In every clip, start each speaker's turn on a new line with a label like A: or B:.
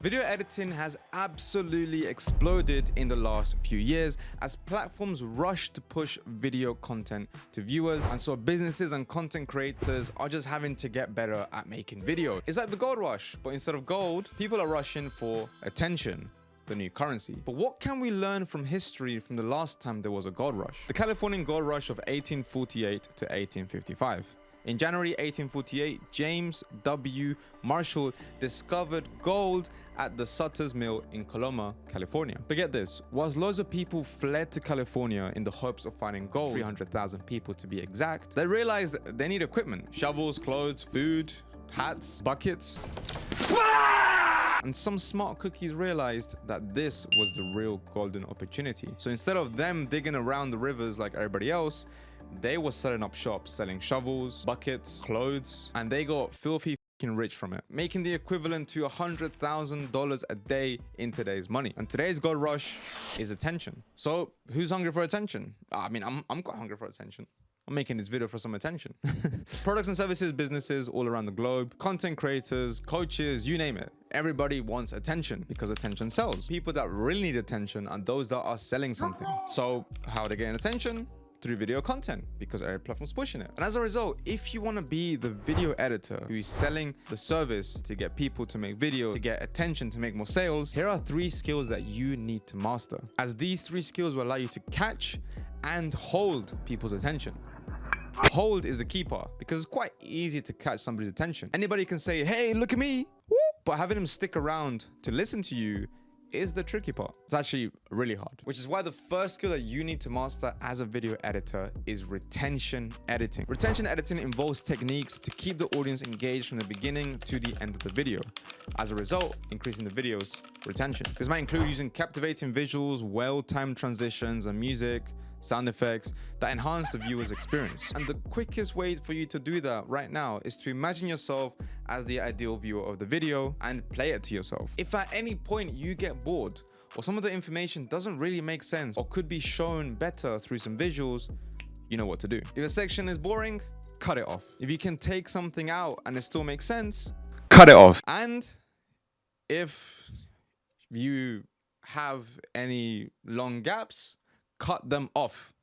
A: Video editing has absolutely exploded in the last few years as platforms rush to push video content to viewers, and so businesses and content creators are just having to get better at making video. It's like the gold rush, but instead of gold, people are rushing for attention, the new currency. But what can we learn from history from the last time there was a gold rush? The Californian gold rush of 1848 to 1855. In January 1848, James W. Marshall discovered gold at the Sutter's Mill in Coloma, California. But get this, whilst loads of people fled to California in the hopes of finding gold, 300,000 people to be exact, they realized they need equipment: shovels, clothes, food, hats, buckets. And some smart cookies realized that this was the real golden opportunity. So instead of them digging around the rivers like everybody else, they were setting up shops selling shovels, buckets, clothes, and they got filthy rich from it, making the equivalent to $100,000 a day in today's money. And today's gold rush is attention. So who's hungry for attention? I mean, I'm quite hungry for attention. I'm making this video for some attention. Products and services businesses all around the globe, content creators, coaches, you name it. Everybody wants attention because attention sells. People that really need attention are those that are selling something. So how are they getting attention? Through video content, because every platform's pushing it. And as a result, if you want to be the video editor who is selling the service to get people to make videos, to get attention, to make more sales, here are 3 skills that you need to master, as these 3 skills will allow you to catch and hold people's attention. Hold is the key part, because it's quite easy to catch somebody's attention. Anybody can say, hey, look at me, woo! But having them stick around to listen to you is the tricky part. It's actually really hard, which is why the first skill that you need to master as a video editor is retention editing. Retention editing involves techniques to keep the audience engaged from the beginning to the end of the video. As a result, increasing the video's retention. This might include using captivating visuals, well-timed transitions, and music, sound effects that enhance the viewer's experience. And the quickest way for you to do that right now is to imagine yourself as the ideal viewer of the video and play it to yourself. If at any point you get bored, or some of the information doesn't really make sense or could be shown better through some visuals, you know what to do. If a section is boring, cut it off. If you can take something out and it still makes sense, cut it off. And if you have any long gaps, cut them off.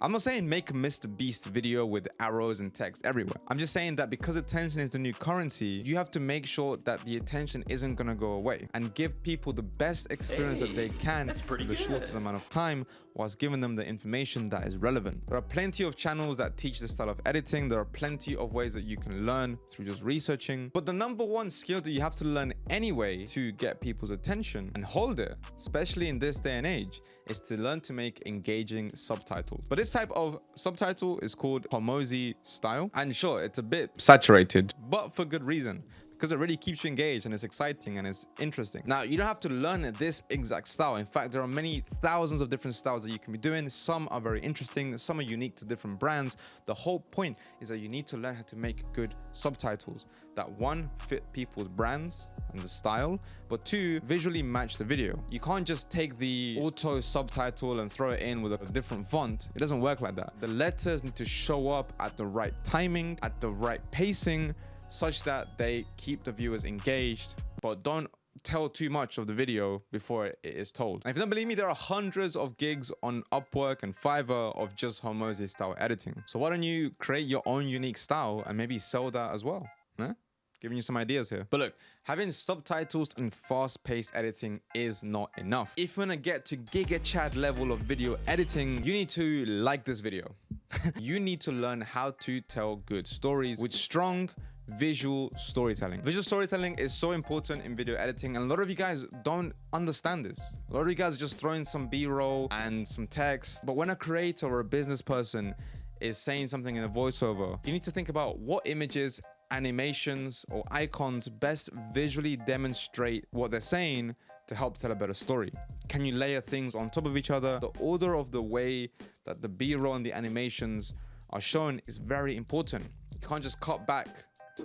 A: I'm not saying make a Mr. Beast video with arrows and text everywhere. I'm just saying that because attention is the new currency, you have to make sure that the attention isn't gonna go away and give people the best experience that they can in the shortest amount of time, whilst giving them the information that is relevant. There are plenty of channels that teach this style of editing. There are plenty of ways that you can learn through just researching. But the number one skill that you have to learn anyway to get people's attention and hold it, especially in this day and age, is to learn to make engaging subtitles. But this type of subtitle is called Hormozy style. And sure, it's a bit saturated, but for good reason, because it really keeps you engaged and it's exciting and it's interesting. Now, you don't have to learn this exact style. In fact, there are many thousands of different styles that you can be doing. Some are very interesting, some are unique to different brands. The whole point is that you need to learn how to make good subtitles that, 1, fit people's brands and the style, but 2, visually match the video. You can't just take the auto subtitle and throw it in with a different font. It doesn't work like that. The letters need to show up at the right timing, at the right pacing, such that they keep the viewers engaged, but don't tell too much of the video before it is told. And if you don't believe me, there are hundreds of gigs on Upwork and Fiverr of just Hormozy style editing. So why don't you create your own unique style and maybe sell that as well? Huh? Giving you some ideas here. But look, having subtitles and fast-paced editing is not enough. If you want to get to Giga Chad level of video editing, you need to like this video. You need to learn how to tell good stories with strong visual storytelling. Visual storytelling is so important in video editing, and a lot of you guys don't understand this. A lot of you guys are just throwing some B-roll and some text. But when a creator or a business person is saying something in a voiceover, you need to think about what images, animations, or icons best visually demonstrate what they're saying to help tell a better story. Can you layer things on top of each other? The order of the way that the B-roll and the animations are shown is very important. You can't just cut back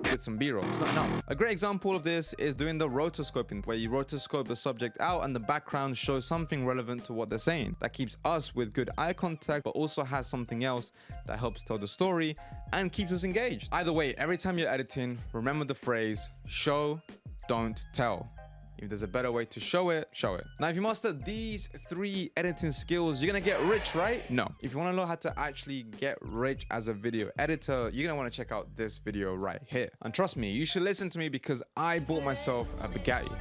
A: with some B-roll. It's not enough. A great example of this is doing the rotoscoping, where you rotoscope the subject out and the background shows something relevant to what they're saying. That keeps us with good eye contact, but also has something else that helps tell the story and keeps us engaged. Either way, every time you're editing, remember the phrase, show, don't tell. If there's a better way to show it, show it. Now, if you master these 3 editing skills, you're gonna get rich, right? No. If you wanna know how to actually get rich as a video editor, you're gonna wanna check out this video right here. And trust me, you should listen to me because I bought myself a Bugatti.